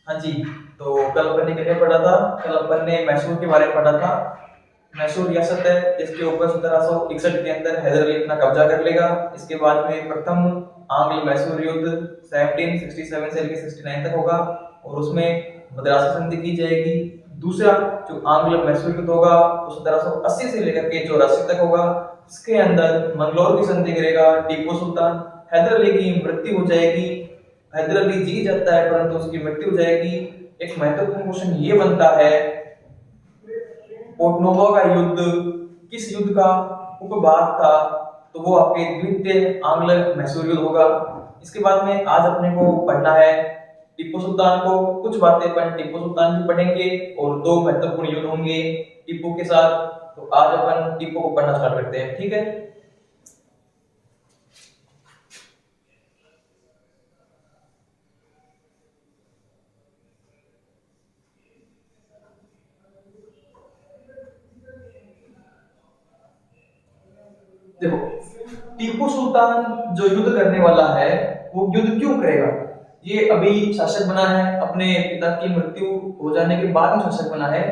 हाँ जी। तो कल अपन ने क्या पढ़ा था? कल अपन ने मैसूर के बारे में पढ़ा था। मैसूर रियासत है जिसके ऊपर 1761 के अंदर हैदर अली अपना कब्जा कर लेगा। इसके बाद में प्रथम आंग्ल मैसूर युद्ध 1767 से लेकर 69 तक होगा और उसमें मद्रास संधि की जाएगी। दूसरा जो आंग्ल मैसूर युद्ध होगा वो 1780 से लेकर के 84 तक होगा। इसके अंदर मंगलौर की संधि करेगा टीपू सुल्तान। हैदर अली की मृत्यु हो जाएगी। हैदर अली जीत जाता है परंतु उसकी मृत्यु हो जाएगी। एक महत्वपूर्ण क्वेश्चन ये बनता है, पोर्टनोवो का युद्ध किस युद्ध का उपभाग था? तो वो आपके द्वितीय आंग्ल मैसूर युद्ध होगा। इसके बाद में आज अपने को पढ़ना है टीपू सुल्तान को। कुछ बातें अपन टीपू सुल्तान की पढ़ेंगे और दो महत्वपूर्ण युद्ध होंगे टीपू के साथ। तो आज अपन टीपू को पढ़ना स्टार्ट करते हैं, ठीक है? देखो, टीपू सुल्तान जो युद्ध करने वाला है वो युद्ध क्यों करेगा? ये अभी शासक बना है, अपने पिता की मृत्यु हो जाने के बाद में शासक बना है।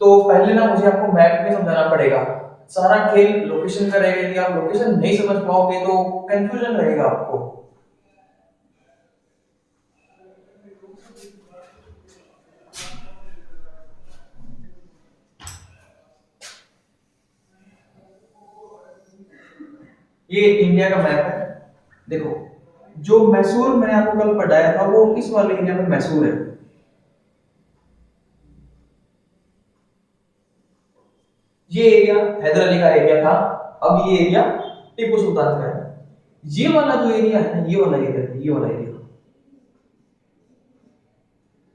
तो पहले ना मुझे आपको मैप में समझाना पड़ेगा। सारा खेल लोकेशन का रहेगा। यदि आप लोकेशन नहीं समझ पाओगे तो कंफ्यूजन रहेगा आपको। ये इंडिया का मैप है। देखो, जो मैसूर मैंने आपको कल पढ़ाया था वो किस वाले एरिया में मैसूर है? ये एरिया हैदर अली का एरिया था। अब ये एरिया टीपू सुल्तान का है। ये वाला जो एरिया है ना, ये वाला एरिया है, ये वाला एरिया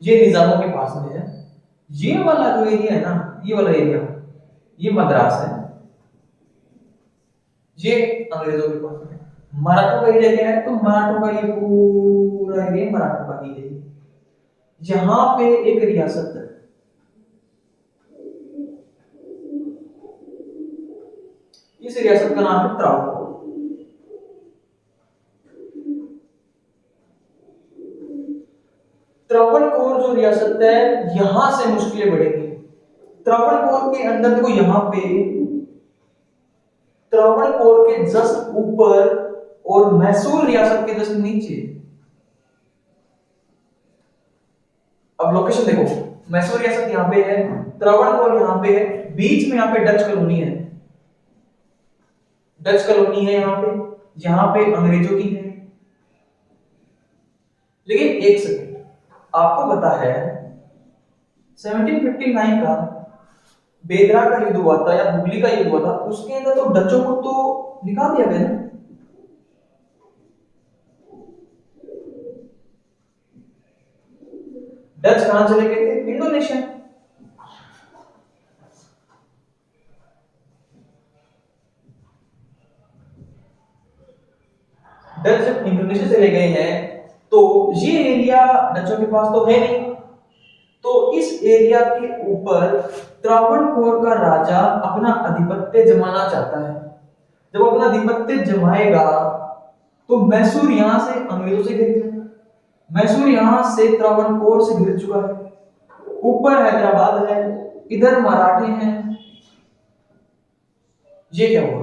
ये निजामों के पास में है। ये वाला जो एरिया है ना, ये वाला एरिया, ये मद्रास है। ये अंग्रेजों के पास में। मराठों का एरिया क्या है? तो मराठों का ये पूरा एरिया मराठों का एरिया। यहाँ पे एक रियासत है, इस रियासत का नाम है त्रावणकोर। त्रावणकोर जो रियासत है, यहां से मुश्किलें बढ़ेंगी। त्रावणकोर के अंदर देखो, यहाँ पे त्रावणकोर के जस्ट ऊपर और मैसूर रियासत के जस्ट नीचे। अब लोकेशन देखो, मैसूर रियासत यहाँ पे है, त्रावणकोर यहाँ पे है, बीच में यहाँ पे डच कॉलोनी है। डच कॉलोनी है यहाँ पे, यहाँ पे अंग्रेजों की है। लेकिन एक सेकंड, आपको पता है 1759 का बेदरा का युद्ध हुआ था या हुगली का युद्ध हुआ था, उसके अंदर तो डचों को तो निकाल दिया गया ना। डच कहां चले गए थे? इंडोनेशिया। डच जब इंडोनेशिया चले गए हैं तो ये एरिया डचों के पास तो है नहीं। तो इस एरिया के ऊपर त्रावणकोर का राजा अपना आधिपत्य जमाना चाहता है। जब अपना आधिपत्य जमाएगा तो मैसूर यहां से अंग्रेजों से घिर गया, मैसूर यहां से त्रावणकोर से घिर चुका है, ऊपर हैदराबाद है, इधर मराठे हैं। ये क्या हुआ?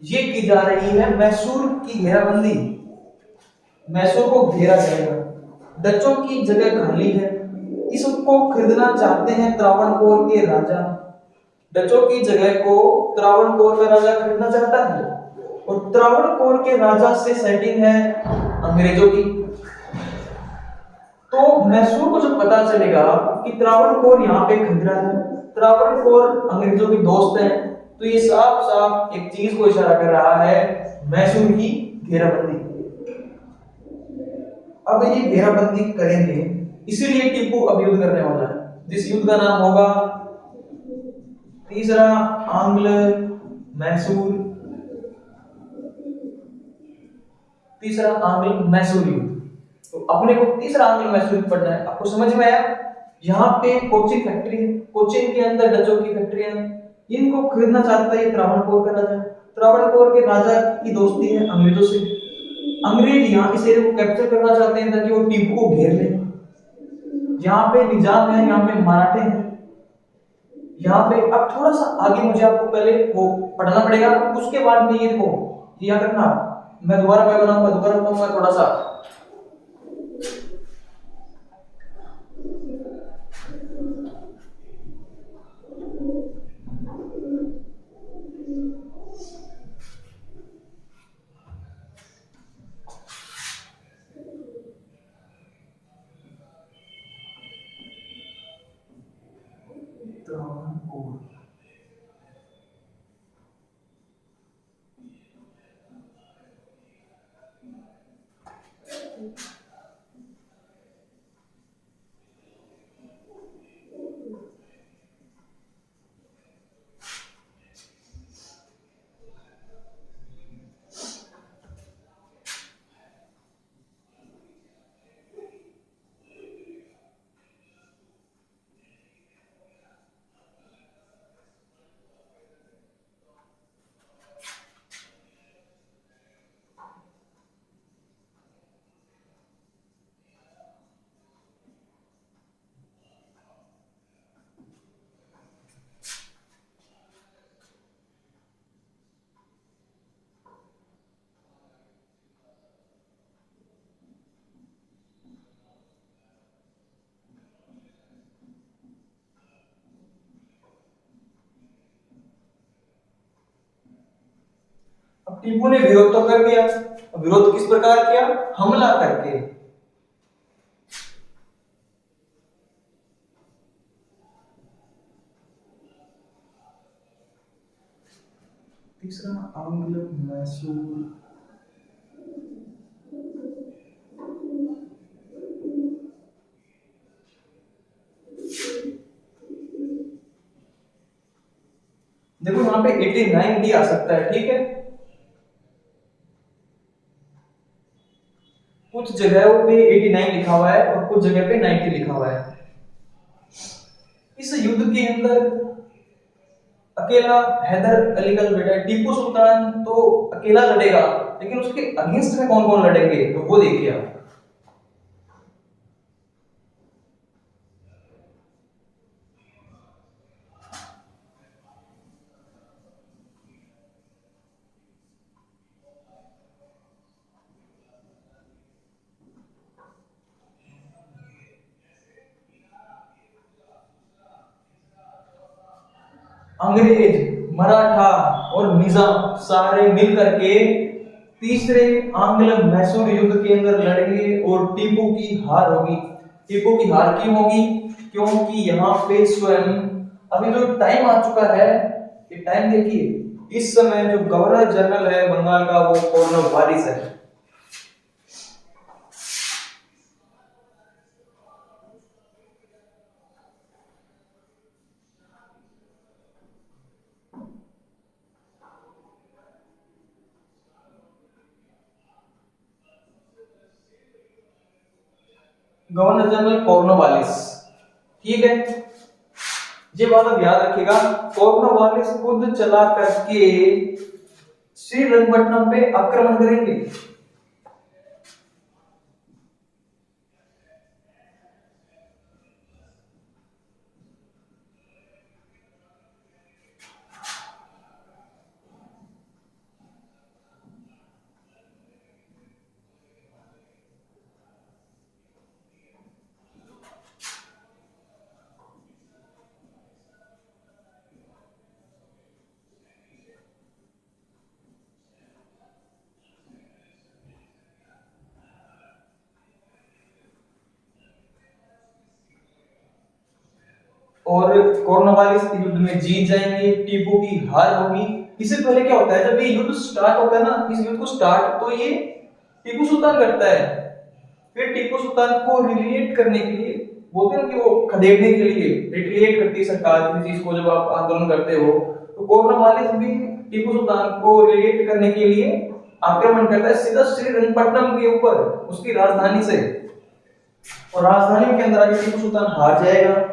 ये की जा रही है मैसूर की घेराबंदी। मैसूर को घेरा जाएगा, डचों की जगह खाली है, इसको खरीदना चाहते हैं त्रावणकोर के राजा। डचों की जगह को त्रावणकोर का राजा खरीदना चाहता है और त्रावणकोर के राजा से सेटिंग है अंग्रेजों की। तो मैसूर को जब पता चलेगा कि त्रावणकोर यहाँ पे खरीद रहा है, त्रावणकोर अंग्रेजों की दोस्त है, तो ये साफ साफ एक चीज को इशारा कर रहा है, मैसूर की घेराबंदी। अब ये घेराबंदी करेंगे, इसीलिए टीपू अब युद्ध करने वाला है, जिस युद्ध का नाम होगा तीसरा आंग्ल मैसूर, तीसरा आंग्ल मैसूर युद्ध। तो अपने को तीसरा आंग्ल मैसूर युद्ध पढ़ना है। आपको समझ में आया? यहाँ पे कोचिन फैक्ट्री है, कोचिन के अंदर डचों की फैक्ट्री है, इनको खरीदना चाहता है त्रावणकोर का राजा। त्रावणकोर के राजा की दोस्ती है अंग्रेजों से। अंग्रेज यहाँ इस एरिया को कैप्चर करना चाहते हैं ताकि वो टीपू को घेर ले। यहाँ पे निजाम है, यहाँ पे मराठे हैं, यहाँ पे अब थोड़ा सा आगे मुझे आपको पहले वो पढ़ना पड़ेगा, उसके बाद में ये देखो ये याद रखना। मैं दोबारा मैं बनाऊंगा, दोबारा बताऊंगा थोड़ा सा। अब टीपू ने विरोध तो कर दिया, विरोध किस प्रकार किया? हमला करके। तीसरा आंग्ल मैसूर देखो यहाँ पे 89 भी आ सकता है, ठीक है। कुछ जगहों पे 89 लिखा हुआ है और कुछ जगह पे 90 लिखा हुआ है। इस युद्ध के अंदर अकेला हैदर अली का जो बेटा है टीपू सुल्तान तो अकेला लड़ेगा, लेकिन उसके अगेंस्ट में कौन कौन लड़ेंगे तो वो देखिए आप। अंग्रेज, मराठा और निजाम सारे मिलकर के तीसरे आंग्ल मैसूर युद्ध के अंदर लड़ेंगे और टीपू की हार होगी। टीपू की हार क्यों होगी? क्योंकि यहाँ पे स्वयं अभी जो टाइम आ चुका है, ये टाइम देखिए, इस समय जो गवर्नर जनरल है बंगाल का वो कॉर्नवालिस है। गवर्नर जनरल कॉर्नवालिस, ठीक है। ये बात आप याद रखिएगा, कॉर्नवालिस खुद चला करके श्रीरंगपट्टनम पे आक्रमण करेंगे। और कॉर्नवालिस युद्ध में जीत जाएंगे, टीपू की हार होगी। इससे पहले क्या होता है, जब ये युद्ध स्टार्ट होता है ना, इस युद्ध को स्टार्ट तो ये टीपू सुल्तान करता है। फिर टीपू सुल्तान को रिलेट करने के लिए, बोलते हैं कि वो खदेड़ने के लिए रिटेलिएट करती है सरकार किसी चीज को, जब आप आंदोलन करते हो तो कॉर्नवालिस भी टीपू सुल्तान को रिलेट करने के लिए आक्रमण करता है सीधा श्रीरंगपट्टनम के ऊपर, उसकी राजधानी से। और राजधानी के अंदर आके टीपू सुल्तान हार जाएगा।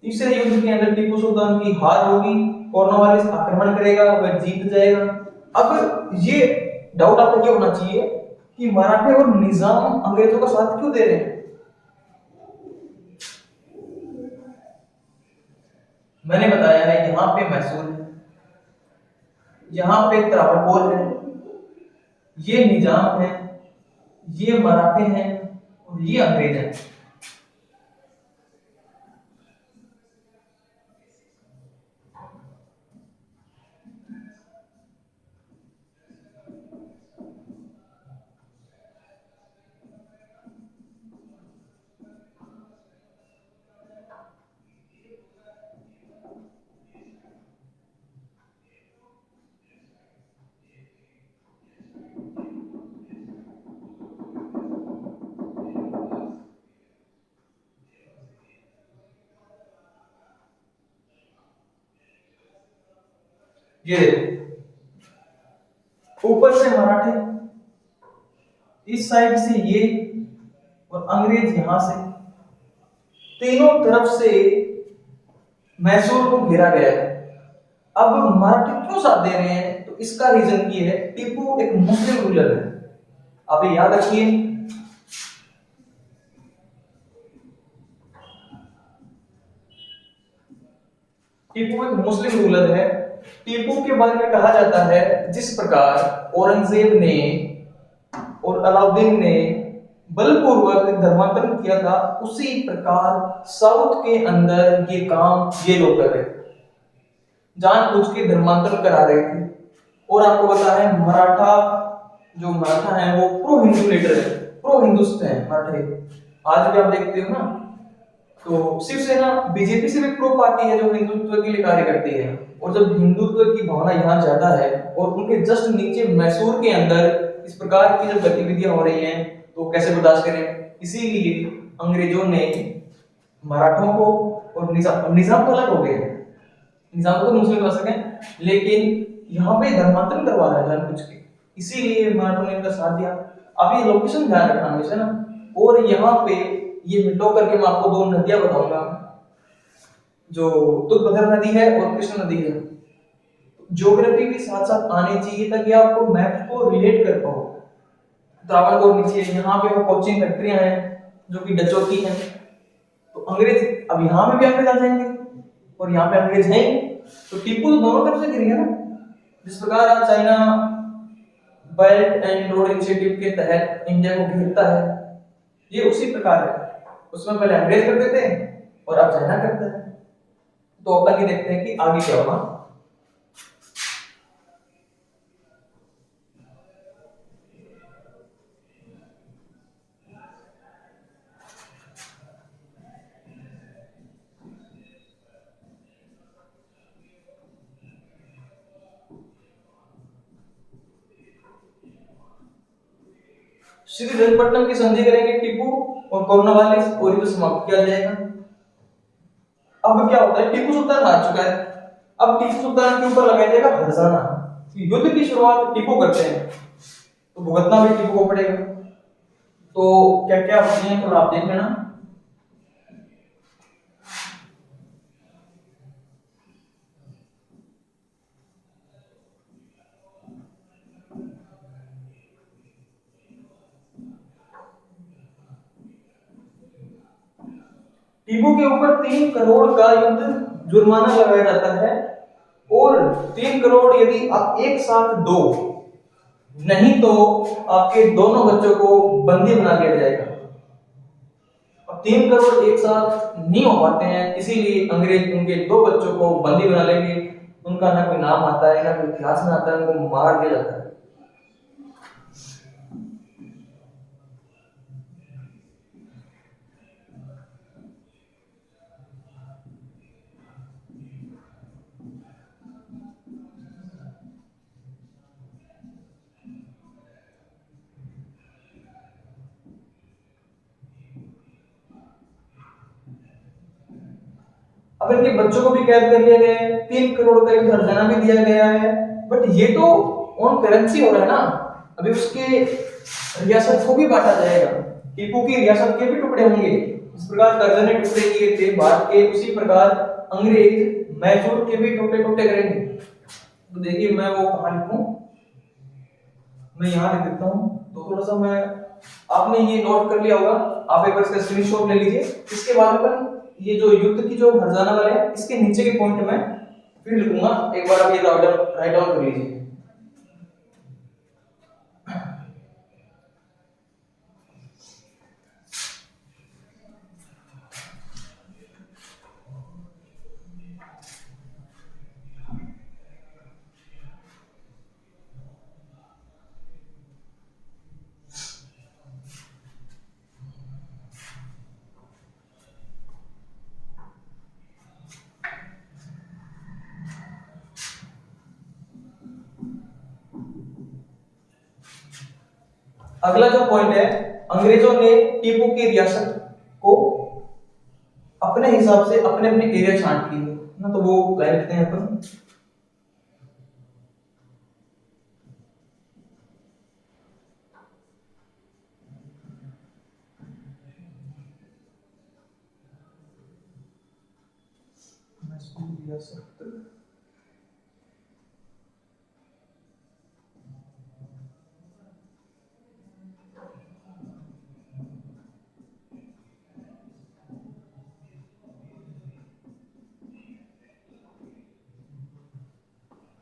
तीसरे युद्ध के अंदर टीपू सुल्तान की हार होगी, कॉर्नवालिस आक्रमण करेगा, वह जीत जाएगा। अब ये डाउट आपको क्या होना चाहिए कि मराठे और निजाम अंग्रेजों का साथ क्यों दे रहे हैं। मैंने बताया है यहाँ पे मैसूर है, यहाँ पे त्रावणकोर है, ये निजाम है, ये मराठे हैं और ये अंग्रेज हैं। ये देखो, ऊपर से मराठे, इस साइड से ये, और अंग्रेज यहां से, तीनों तरफ से मैसूर को घेरा गया है। अब मराठे क्यों साथ दे रहे हैं, तो इसका रीजन ये है, टीपू एक मुस्लिम रूलर है। आप ये याद रखिए, टीपू एक मुस्लिम रूलर है। टीपू के बारे में कहा जाता है, जिस प्रकार औरंगजेब ने और अलाउद्दीन ने बलपूर्वक धर्मांतरण किया था, उसी प्रकार साउथ के अंदर ये काम ये लोग कर रहे थे, जानबूझ के धर्मांतरण करा रहे थे। और आपको पता है मराठा, जो मराठा है वो प्रो हिंदू लीडर है, प्रो हिंदुस्त है मराठे। आज भी आप देखते हो ना, तो शिवसेना बीजेपी से भी प्रो पार्टी है जो हिंदुत्व के लिए कार्य करती है। और जब हिंदुत्व की भावना यहाँ ज्यादा है और उनके जस्ट नीचे मैसूर के अंदर इस प्रकार की जब गतिविधियां हो रही हैं, तो कैसे बर्दाश्त करें। इसीलिए अंग्रेजों ने मराठों को, और निजाम तो अलग हो गए, निजाम को मुस्लिम बना सके, लेकिन यहाँ पे धर्मांतरण करवा रहा है जानबूझ के, इसीलिए मराठों ने इनका साथ दिया। अब ये लोकेशन ध्यान रखना हमेशा ना। और यहाँ पे ये मिटो करके मैं आपको दो नदियां बताऊंगा, जो तुंगभद्रा नदी है और कृष्ण नदी है। ज्योग्राफी भी साथ साथ आनी चाहिए ताकि आपको मैप को रिलेट कर पाओ। त्रावणकोर नीचे, यहाँ पे वो कोचिंग फैक्ट्रियां हैं जो कि डचों की हैं। तो अंग्रेज, अब यहाँ पे भी अंग्रेज आ जाएंगे और यहाँ पे अंग्रेज हैं, तो टीपू तो दोनों तरफ से गिरेगा ना। जिस प्रकार आज China belt and road initiative के तहत इंडिया को घेरता है, ये उसी प्रकार है। उसमें पहले अंग्रेज करते थे और अब चाइना करता है। तो अब तक ही देखते हैं कि आगे क्या होगा। श्रीरंगपट्टनम की संधि करेंगे टीपू और कॉर्नवालिस, और युद्ध समाप्त किया जाएगा। अब क्या होता है, टीपू सुल्तान हार चुका है, अब टीपू सुल्तान के ऊपर लगाया जाएगा हर्जाना। युद्ध की शुरुआत टीपू करते हैं, तो भुगतना भी टीपू को पड़ेगा। तो क्या क्या होते हैं थोड़ा आप देख लेना। टीपू के ऊपर 3 करोड़ का युद्ध जुर्माना लगाया जाता है, और 3 करोड़ यदि आप एक साथ दो, नहीं तो आपके दोनों बच्चों को बंदी बना दिया जाएगा। अब 3 करोड़ एक साथ नहीं हो पाते हैं, इसीलिए अंग्रेज उनके 2 बच्चों को बंदी बना लेंगे। उनका ना कोई नाम आता है, ना कोई इतिहास में आता है, उनको मार दिया जाता है। अब इनके बच्चों को भी कैद कर लिया गया है, 3 करोड़ का युद्ध हर्जाना भी दिया गया है। बट ये तो ऑन करेंसी हो रहा है ना, अभी उसके रियासत को भी बांटा जाएगा, टीपू की रियासत के भी टुकड़े होंगे। इस प्रकार कर्जन ने टुकड़े किए थे भारत के, उसी प्रकार अंग्रेज मैसूर के भी टुकड़े टुकड़े करेंगे। तो देखिए मैं वो कहां लिखूं, मैं यहाँ लिख देता हूँ। तो थोड़ा सा मैं, आपने ये नोट कर लिया होगा, आप एक बार इसका स्क्रीनशॉट ले लीजिए। इसके बाद अपन ये जो युद्ध की जो हर्जाना वाले हैं इसके नीचे के पॉइंट में फिर लिखूंगा, एक बार आप ये राइट डाउन कर लीजिए। अगला जो पॉइंट है, अंग्रेजों ने टीपू की रियासत को अपने हिसाब से अपने अपने एरिया छांट लिए ना, तो वो लाइन लिखते हैं अपन।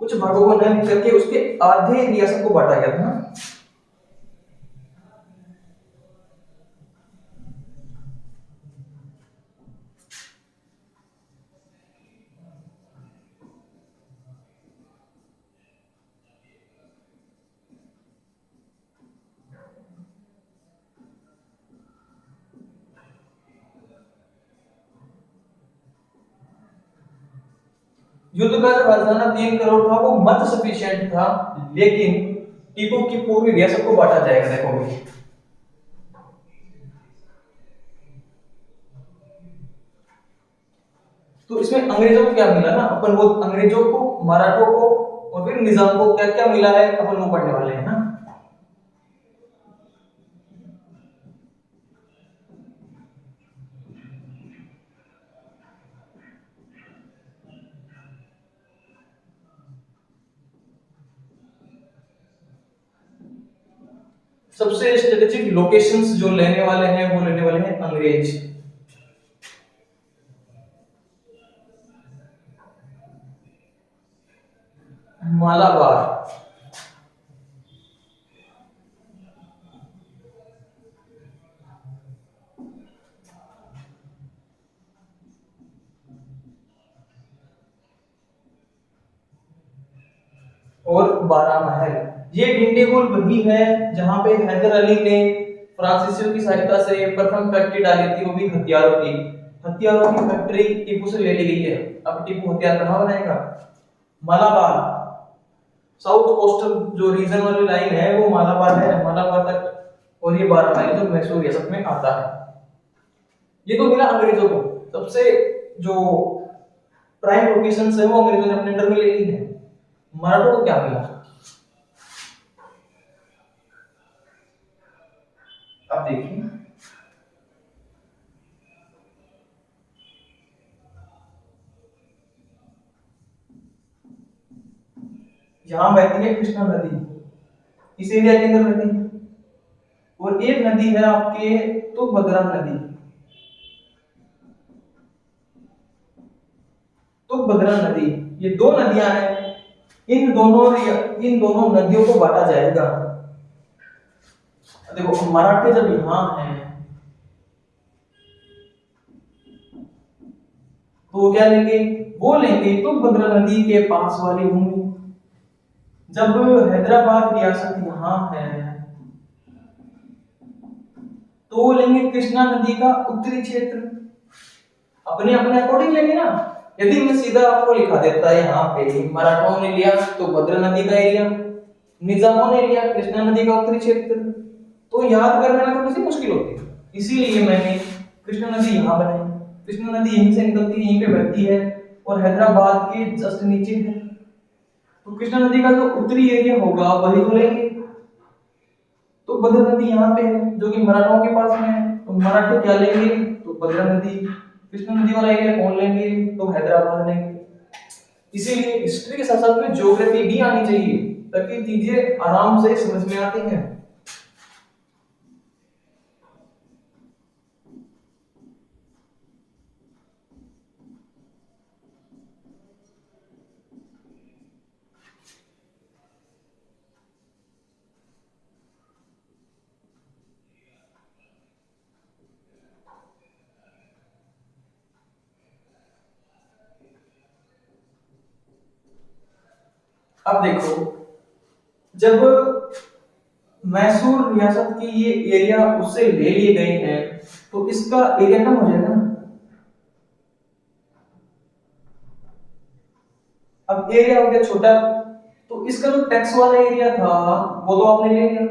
कुछ भागों को न करके उसके आधे रियासत को बांटा गया था ना। युद्ध का जो खजाना 3 करोड़ था वो मत सफिशिएंट था, लेकिन टीपू की पूरी रियासत को बांटा जाएगा। देखो भी तो इसमें अंग्रेजों को क्या मिला ना, अपन वो अंग्रेजों को, मराठों को और फिर निजाम को क्या क्या मिला है अपन वो पढ़ने वाले हैं ना। सबसे स्ट्रेटेजिक लोकेशंस जो लेने वाले हैं वो लेने वाले हैं अंग्रेज। मालाबार, और बारामहल। ये डिंडीगुल वही है जहां पे हैदर अली ने फ्रांसीसियों की सहायता से प्रथम फैक्ट्री डाली थी, वो भी हथियारों की। हथियारों की फैक्ट्री टीपू से ले ली गई है। अब टीपू हथियार कहां बनाएगा? मालाबार, साउथ कोस्टल जो रीजन वाली लाइन है वो मालाबार है, मालाबार तक। और ये बारामहल जो मैसूर रियासत में आता है। ये तो मिला अंग्रेजों को। सबसे जो प्राइम लोकेशंस है वो अंग्रेजों ने अपने अंडर में ले ली है। मराठों को क्या मिला? अब देखिए, यहां बहती है कृष्णा नदी, इस एरिया के अंदर बहती है। और एक नदी है आपके तुंगभद्रा नदी। तुंगभद्रा नदी, ये दो नदियां हैं। इन दोनों नदियों को बांटा जाएगा। देखो मराठे जब यहां हैं तो क्या लेंगे? वो लेंगे तुंगभद्रा नदी के पास वाली भूमि। जब हैदराबाद रियासत यहां है तो वो लेंगे कृष्णा नदी का उत्तरी क्षेत्र। अपने अपने अकॉर्डिंग लेंगे ना। यदि मैं सीधा आपको लिखा देता है यहाँ पे मराठों ने लिया तो भद्रा नदी का एरिया, निजामों ने लिया कृष्णा नदी का उत्तरी क्षेत्र, तो याद करने में थोड़ी सी मुश्किल होती है। इसीलिए मैंने कृष्णा नदी यहाँ बनाई। कृष्णा नदी यहीं से निकलती है, यहीं पे बहती है और हैदराबाद के जस्ट नीचे है। तो कृष्णा नदी का जो उत्तरी एरिया होगा वही तो लेंगे। तो भद्रा नदी यहाँ पे है जो कि मराठों के पास में है, तो मराठे क्या लेंगे? तो भद्रा नदी, कृष्णा नदी वाला एरिया कौन लेंगे, तो हैदराबाद लेंगे। इसीलिए हिस्ट्री के साथ साथ में ज्योग्राफी भी आनी चाहिए ताकि चीजें आराम से समझ में आती हैं। अब देखो, जब मैसूर रियासत की ये एरिया उससे ले लिए गए हैं तो इसका एरिया कम हो जाएगा ना। अब एरिया हो गया छोटा, तो इसका जो टैक्स वाला एरिया था वो तो आपने ले लिया।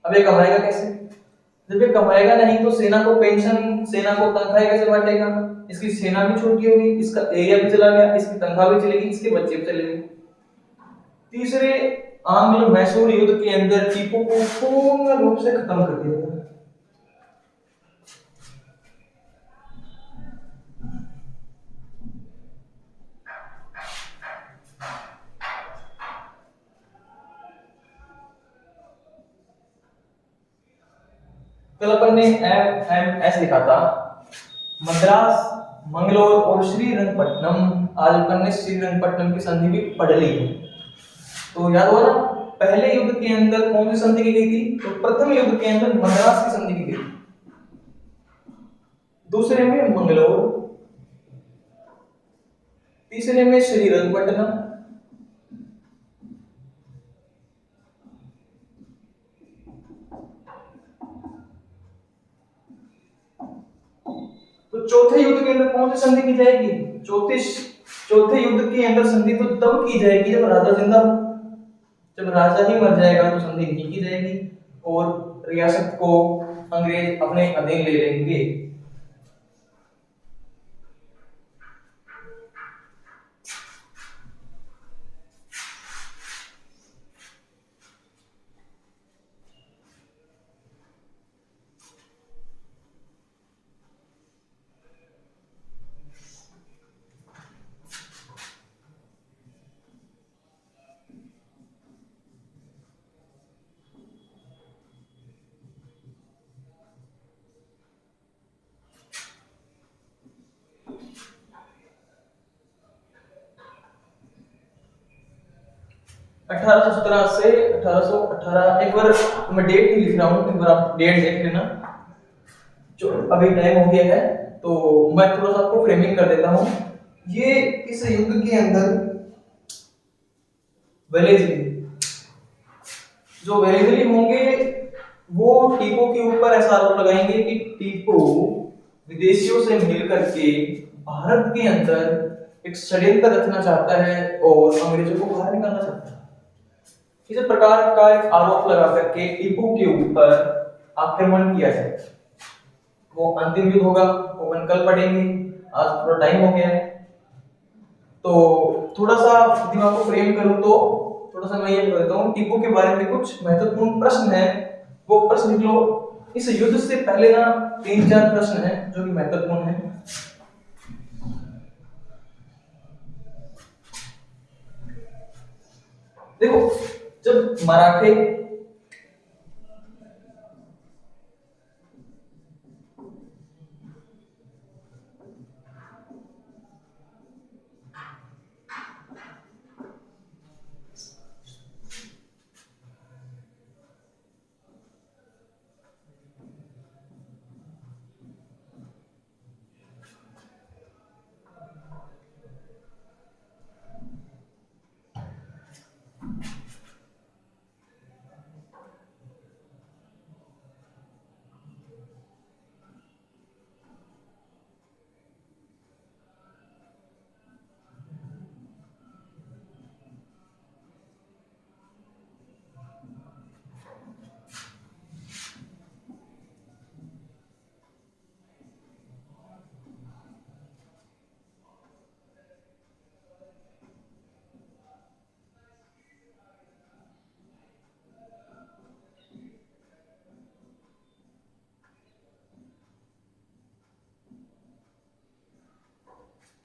अब ये कमाएगा कैसे, जब ये कमाएगा नहीं तो सेना को पेंशन, सेना को तनख्वाह कैसे बांटेगा, इसकी सेना भी छोटी होगी, इसका एरिया भी चला गया, इसकी तनख्वाह भी चलेगी, इसके बच्चे भी चलेंगे। तीसरे, आंग्ल मैसूर युद्ध के अंदर टीपू को पूर्ण रूप से खत्म कर दिया गया। कल अपन ने एमएमएस लिखा था, मद्रास, मंगलोर और श्रीरंगपट्टनम। आज अपन ने श्रीरंगपट्टनम की संधि भी पढ़ ली है, तो याद हुआ ना। पहले युद्ध के अंदर कौन सी संधि की गई थी, तो प्रथम युद्ध के अंदर मद्रास की संधि की गई, दूसरे में मंगलोर, तीसरे में श्रीरंगपट्टनम, तो चौथे युद्ध के अंदर कौन सी संधि की जाएगी, चौथे युद्ध के अंदर संधि तो तब की जाएगी जब राजा जिंदा हो। जब राजा ही मर जाएगा तो संधि नहीं की जाएगी और रियासत को अंग्रेज अपने अधीन ले लेंगे। 1817 से 1818, एक बार मैं डेट नहीं लिख रहा हूँ, एक बार आप डेट देख लेना, जो अभी टाइम हो गया है, तो मैं थोड़ा सा आपको फ्रेमिंग कर देता हूँ। ये इस युद्ध के अंदर वेलेजली, जो वेलेजली होंगे वो टीपू के ऊपर ऐसा आरोप लगाएंगे कि टीपू विदेशियों से मिलकर के भारत के अंदर एक षड्यंत्र रचना चाहता है और अंग्रेजों को बाहर निकालना चाहता है। इस प्रकार का एक आरोप लगा करके टीपू के ऊपर आक्रमण किया जाए। वो अंतिम युद्ध होगा, वो अपन कल पढ़ेंगे, आज थोड़ा टाइम हो गया है, तो थोड़ा सा दिमाग को फ्रेम करूं तो थोड़ा सा मैं ये बता देता हूँ। टीपू के बारे में कुछ महत्वपूर्ण प्रश्न है, वो प्रश्न लिख लो। इस युद्ध से पहले ना 3-4 प्रश्न है जो कि महत्वपूर्ण है। देखो, जब मराठे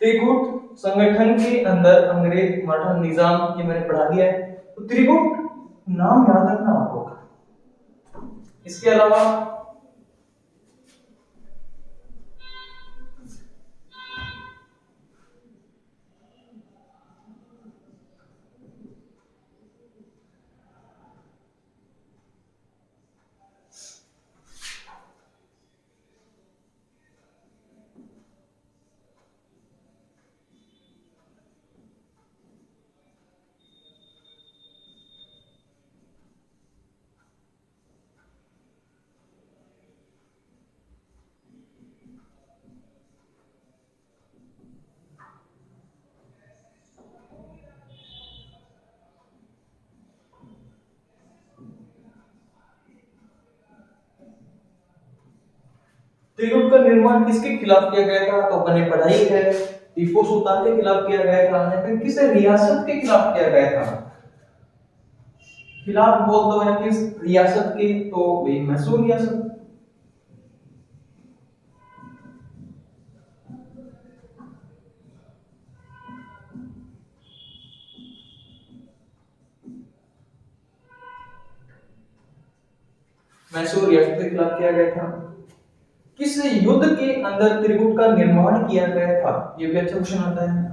त्रिकूट संगठन के अंदर अंग्रेज मराठा निजाम, ये मैंने पढ़ा दिया है। तो त्रिकूट नाम याद रखना आपको। इसके अलावा त्रिकूट का निर्माण किसके खिलाफ किया गया था, तो अपने पढ़ाई है, टीपू सुल्तान के खिलाफ किया गया था, या फिर किस रियासत के खिलाफ किया गया था। खिलाफ बोल दो या किस रियासत के, तो भाई मैसूर रियासत। मैसूर रियासत के खिलाफ किया गया था। किस युद्ध के अंदर त्रिकूट का निर्माण किया गया था, ये भी अच्छा क्वेश्चन आता है।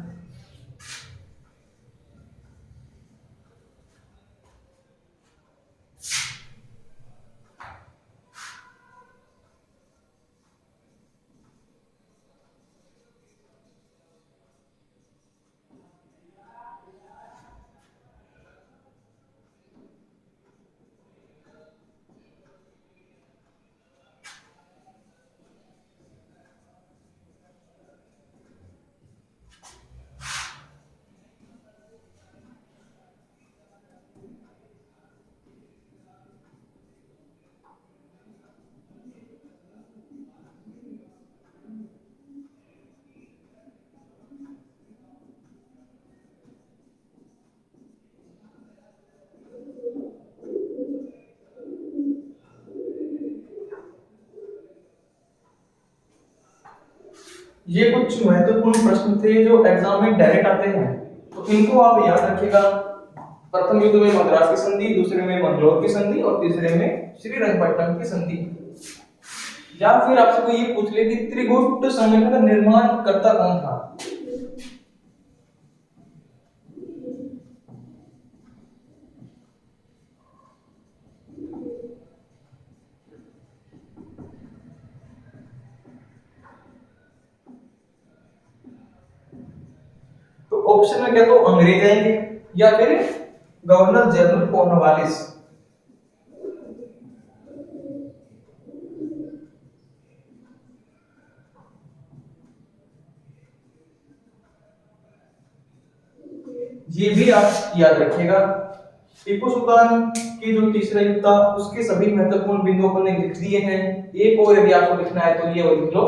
ये कुछ महत्वपूर्ण प्रश्न थे जो एग्जाम में डायरेक्ट आते हैं, तो इनको आप याद रखिएगा। प्रथम युद्ध में मद्रास की संधि, दूसरे में मंगलोर की संधि और तीसरे में श्रीरंगपट्टनम की संधि। या फिर आपसे कोई ये पूछ ले कि त्रिकूट संगठन का निर्माण करता कौन था, तो ऑप्शन में क्या, तो अंग्रेज आएंगे या फिर गवर्नर जनरल कॉर्नवालिस। ये भी आप याद रखिएगा। टीपू सुल्तान की जो तीसरा युद्ध था उसके सभी महत्वपूर्ण बिंदुओं पर लिख दिए हैं। एक और यदि आपको लिखना है तो ये और लिख लो।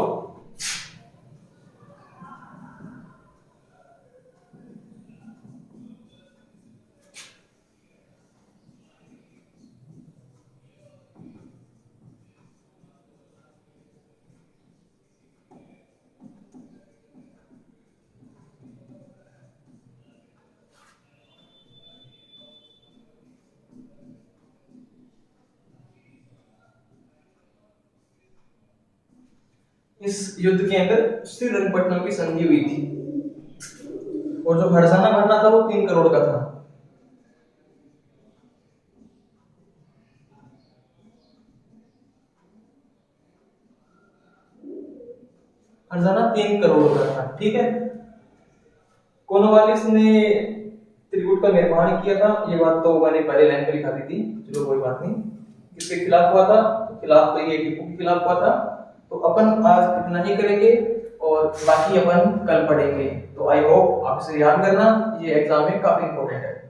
इस युद्ध के अंदर श्रीरंगपट्टनम की संधि हुई थी और जो हर्षाना भरना था वो 3 करोड़ का था। हर्षाना 3 करोड़ का था, ठीक है। कॉर्नवालिस ने त्रिकूट का निर्माण किया था, ये बात तो मैंने पहले लाइन पे लिखा दी थी, चलो कोई बात नहीं। किसके खिलाफ हुआ था, तो खिलाफ तो ये टीपू के खिलाफ हुआ था। तो अपन आज इतना ही करेंगे और बाकी अपन कल पढ़ेंगे। तो आई होप आप इसे याद करना, ये एग्जाम में काफी इंपॉर्टेंट है।